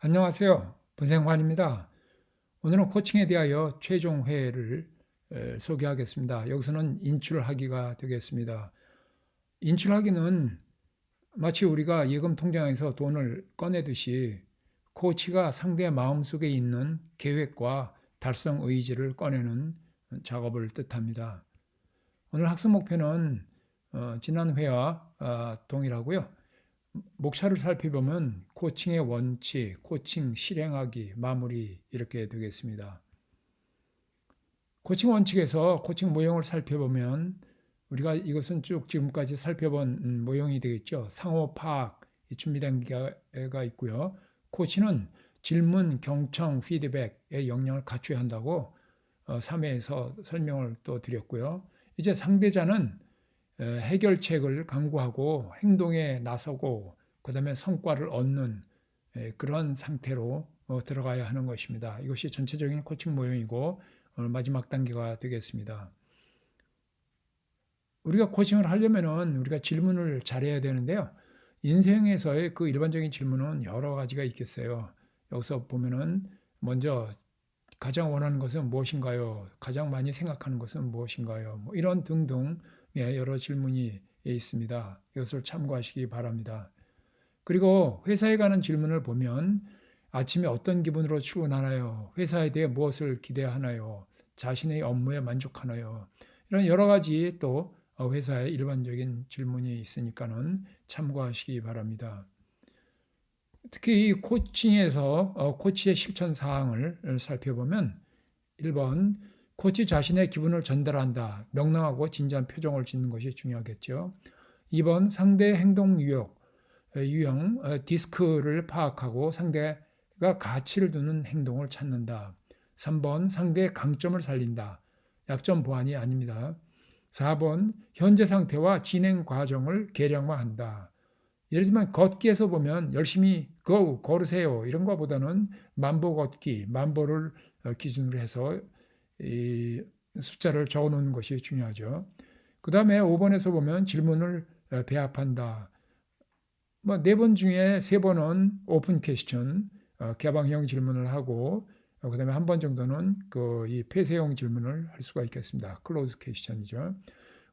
안녕하세요. 분생환입니다. 오늘은 코칭에 대하여 최종 회를 소개하겠습니다. 여기서는 인출하기가 되겠습니다. 인출하기는 마치 우리가 예금 통장에서 돈을 꺼내듯이 코치가 상대 마음속에 있는 계획과 달성 의지를 꺼내는 작업을 뜻합니다. 오늘 학습 목표는 지난 회와 동일하고요. 목차를 살펴보면 코칭의 원칙, 코칭 실행하기, 마무리 이렇게 되겠습니다. 코칭 원칙에서 코칭 모형을 살펴보면 우리가 이것은 쭉 지금까지 살펴본 모형이 되겠죠. 상호 파악, 준비된 게가 있고요. 코치는 질문, 경청, 피드백의 역량을 갖춰야 한다고 3회에서 설명을 또 드렸고요. 이제 상대자는 해결책을 강구하고 행동에 나서고 그다음에 성과를 얻는 그런 상태로 들어가야 하는 것입니다. 이것이 전체적인 코칭 모형이고 오늘 마지막 단계가 되겠습니다. 우리가 코칭을 하려면은 우리가 질문을 잘해야 되는데요. 인생에서의 그 일반적인 질문은 여러 가지가 있겠어요. 여기서 보면은 먼저 가장 원하는 것은 무엇인가요? 가장 많이 생각하는 것은 무엇인가요? 뭐 이런 등등 여러 질문이 있습니다. 이것을 참고하시기 바랍니다. 그리고 회사에 가는 질문을 보면 아침에 어떤 기분으로 출근하나요? 회사에 대해 무엇을 기대하나요? 자신의 업무에 만족하나요? 이런 여러 가지 또 회사의 일반적인 질문이 있으니까는 참고하시기 바랍니다. 특히 이 코칭에서 코치의 실천 사항을 살펴보면 1번 코치 자신의 기분을 전달한다. 명랑하고 진지한 표정을 짓는 것이 중요하겠죠. 2번 상대의 행동 유형 디스크를 파악하고 상대가 가치를 두는 행동을 찾는다. 3번 상대의 강점을 살린다. 약점 보완이 아닙니다. 4번 현재 상태와 진행 과정을 계량화한다. 예를 들면 걷기에서 보면 열심히 걸으세요 이런 것보다는 만보 걷기, 만보를 기준으로 해서 이 숫자를 적어 놓는 것이 중요하죠. 그 다음에 5번에서 보면 질문을 배합한다. 뭐 4번 중에 3번은 오픈 퀘스천, 개방형 질문을 하고 그 다음에 한 번 정도는 이 폐쇄형 질문을 할 수가 있겠습니다. 클로즈 퀘스천이죠.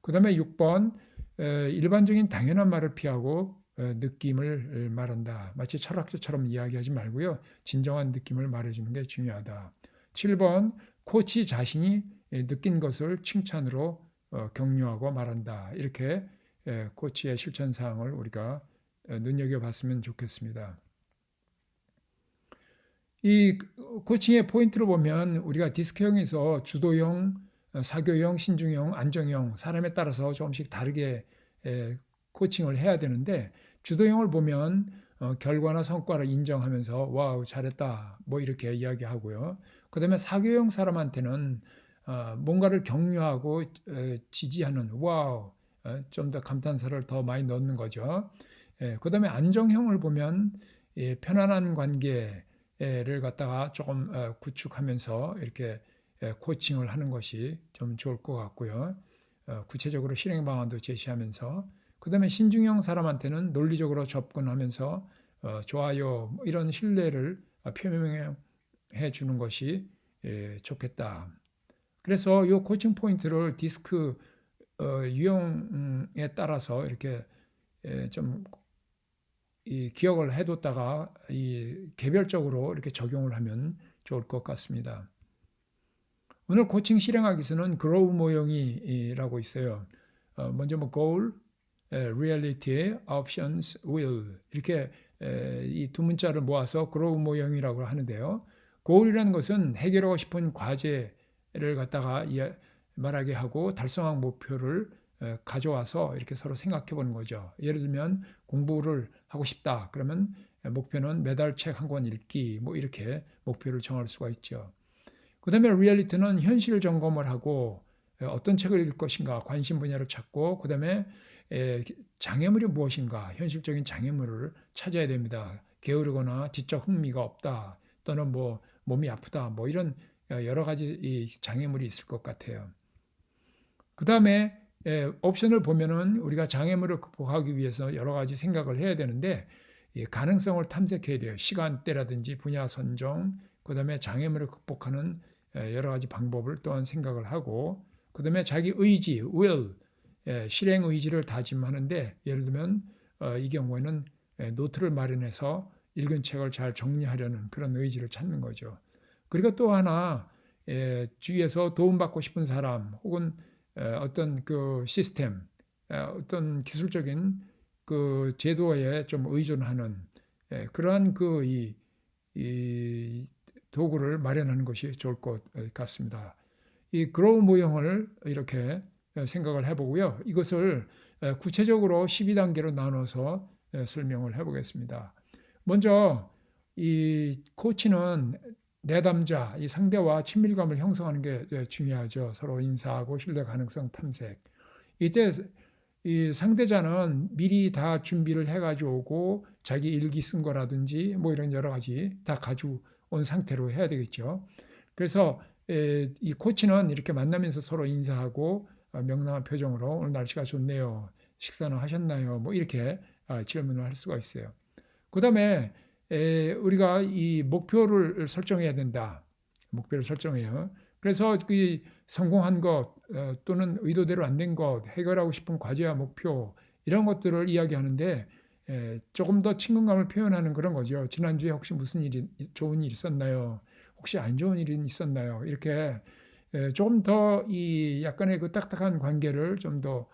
그 다음에 6번 일반적인 당연한 말을 피하고 느낌을 말한다. 마치 철학자처럼 이야기하지 말고요. 진정한 느낌을 말해주는 게 중요하다. 7번 코치 자신이 느낀 것을 칭찬으로 격려하고 말한다. 이렇게 코치의 실천 사항을 우리가 눈여겨봤으면 좋겠습니다. 이 코칭의 포인트로 보면 우리가 디스크형에서 주도형, 사교형, 신중형, 안정형 사람에 따라서 조금씩 다르게 코칭을 해야 되는데 주도형을 보면 결과나 성과를 인정하면서 와우 잘했다 뭐 이렇게 이야기하고요. 그다음에 사교형 사람한테는 뭔가를 격려하고 지지하는 와우 좀 더 감탄사를 더 많이 넣는 거죠. 그다음에 안정형을 보면 편안한 관계를 갖다가 조금 구축하면서 이렇게 코칭을 하는 것이 좀 좋을 것 같고요. 구체적으로 실행 방안도 제시하면서 그다음에 신중형 사람한테는 논리적으로 접근하면서 좋아요 뭐 이런 신뢰를 표명해 주는 것이 좋겠다. 그래서 이 코칭 포인트를 디스크 유형에 따라서 이렇게 좀 기억을 해뒀다가 개별적으로 이렇게 적용을 하면 좋을 것 같습니다. 오늘 코칭 실행하기서는 그로우 모형이라고 있어요. 먼저 뭐 goal, reality, options, will 이렇게 이 두 문자를 모아서 그로우 모형이라고 하는데요. goal이라는 것은 해결하고 싶은 과제를 갖다가 말하게 하고 달성한 목표를 가져와서 이렇게 서로 생각해 보는 거죠. 예를 들면 공부를 하고 싶다. 그러면 목표는 매달 책 한 권 읽기 뭐 이렇게 목표를 정할 수가 있죠. 그 다음에 리얼리티는 현실 점검을 하고 어떤 책을 읽을 것인가 관심 분야를 찾고 그 다음에 장애물이 무엇인가 현실적인 장애물을 찾아야 됩니다. 게으르거나 지적 흥미가 없다 또는 뭐 몸이 아프다 뭐 이런 여러 가지 이 장애물이 있을 것 같아요. 그 다음에 옵션을 보면은 우리가 장애물을 극복하기 위해서 여러 가지 생각을 해야 되는데 이 가능성을 탐색해야 돼요. 시간대라든지 분야 선정, 그다음에 장애물을 극복하는 여러 가지 방법을 또한 생각을 하고, 그다음에 자기 의지, will, 실행 의지를 다짐하는데, 예를 들면 이 경우에는 노트를 마련해서 읽은 책을 잘 정리하려는 그런 의지를 찾는 거죠. 그리고 또 하나, 주위에서 도움받고 싶은 사람 혹은 어떤 그 시스템, 어떤 기술적인 그 제도에 좀 의존하는 그러한 이 도구를 마련하는 것이 좋을 것 같습니다. 이 그로우 모형을 이렇게 생각을 해보고요. 이것을 구체적으로 12단계로 나눠서 설명을 해보겠습니다. 먼저 이 코치는 내담자, 이 상대와 친밀감을 형성하는 게 중요하죠. 서로 인사하고 신뢰 가능성 탐색. 이때 이 상대자는 미리 다 준비를 해가지고 오고 자기 일기 쓴 거라든지 뭐 이런 여러 가지 다 가지고 온 상태로 해야 되겠죠. 그래서 이 코치는 이렇게 만나면서 서로 인사하고 명랑한 표정으로 오늘 날씨가 좋네요. 식사는 하셨나요? 뭐 이렇게 질문을 할 수가 있어요. 그 다음에 우리가 이 목표를 설정해야 된다. 목표를 설정해요. 그래서 그 성공한 것 또는 의도대로 안 된 것, 해결하고 싶은 과제와 목표 이런 것들을 이야기하는데 조금 더 친근감을 표현하는 그런 거죠. 지난주에 혹시 무슨 일이 좋은 일 있었나요? 혹시 안 좋은 일이 있었나요? 이렇게 조금 더 이 약간의 그 딱딱한 관계를 좀 더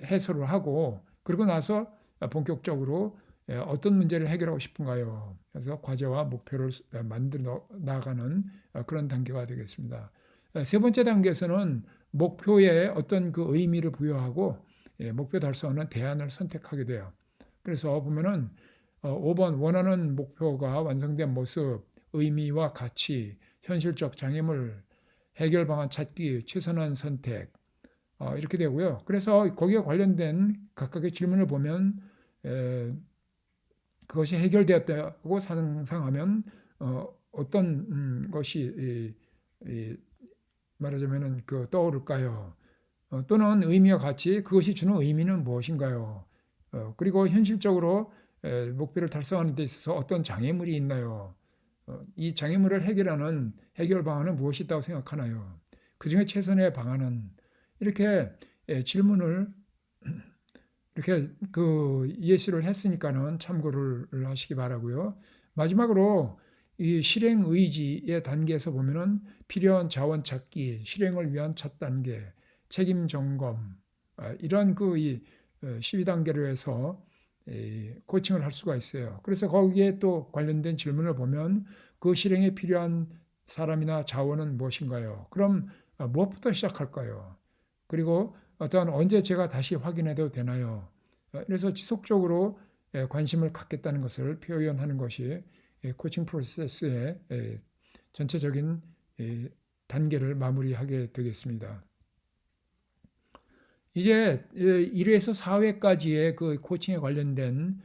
해소를 하고 그러고 나서 본격적으로 어떤 문제를 해결하고 싶은가요? 그래서 과제와 목표를 만들어 나가는 그런 단계가 되겠습니다. 세 번째 단계에서는 목표에 어떤 그 의미를 부여하고 목표 달성하는 대안을 선택하게 돼요. 그래서 보면은 5번 원하는 목표가 완성된 모습, 의미와 가치, 현실적 장애물, 해결 방안 찾기, 최선한 선택 이렇게 되고요. 그래서 거기에 관련된 각각의 질문을 보면 그것이 해결되었다고 상상하면 어떤 것이 말하자면은 그 떠오를까요? 또는 의미와 가치, 그것이 주는 의미는 무엇인가요? 그리고 현실적으로 목표를 달성하는 데 있어서 어떤 장애물이 있나요? 이 장애물을 해결하는 해결 방안은 무엇이 있다고 생각하나요? 그 중에 최선의 방안은 이렇게 질문을 이렇게 그 예시를 했으니까는 참고를 하시기 바라고요. 마지막으로 이 실행 의지의 단계에서 보면은 필요한 자원 찾기, 실행을 위한 첫 단계, 책임 점검 이런 그 12단계로 해서 코칭을 할 수가 있어요. 그래서 거기에 또 관련된 질문을 보면 그 실행에 필요한 사람이나 자원은 무엇인가요? 그럼 무엇부터 시작할까요? 그리고 어떠한 언제 제가 다시 확인해도 되나요? 그래서 지속적으로 관심을 갖겠다는 것을 표현하는 것이 코칭 프로세스의 전체적인 단계를 마무리하게 되겠습니다. 이제 1회에서 4회까지의 그 코칭에 관련된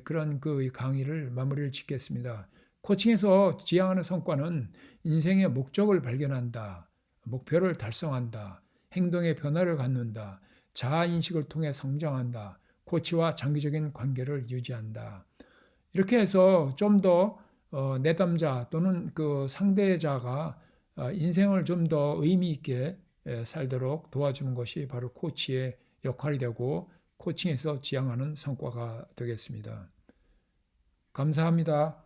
그런 그 강의를 마무리를 짓겠습니다. 코칭에서 지향하는 성과는 인생의 목적을 발견한다, 목표를 달성한다, 행동의 변화를 갖는다, 자아인식을 통해 성장한다, 코치와 장기적인 관계를 유지한다. 이렇게 해서 좀 더 내담자 또는 그 상대자가 인생을 좀 더 의미 있게 살도록 도와주는 것이 바로 코치의 역할이 되고 코칭에서 지향하는 성과가 되겠습니다. 감사합니다.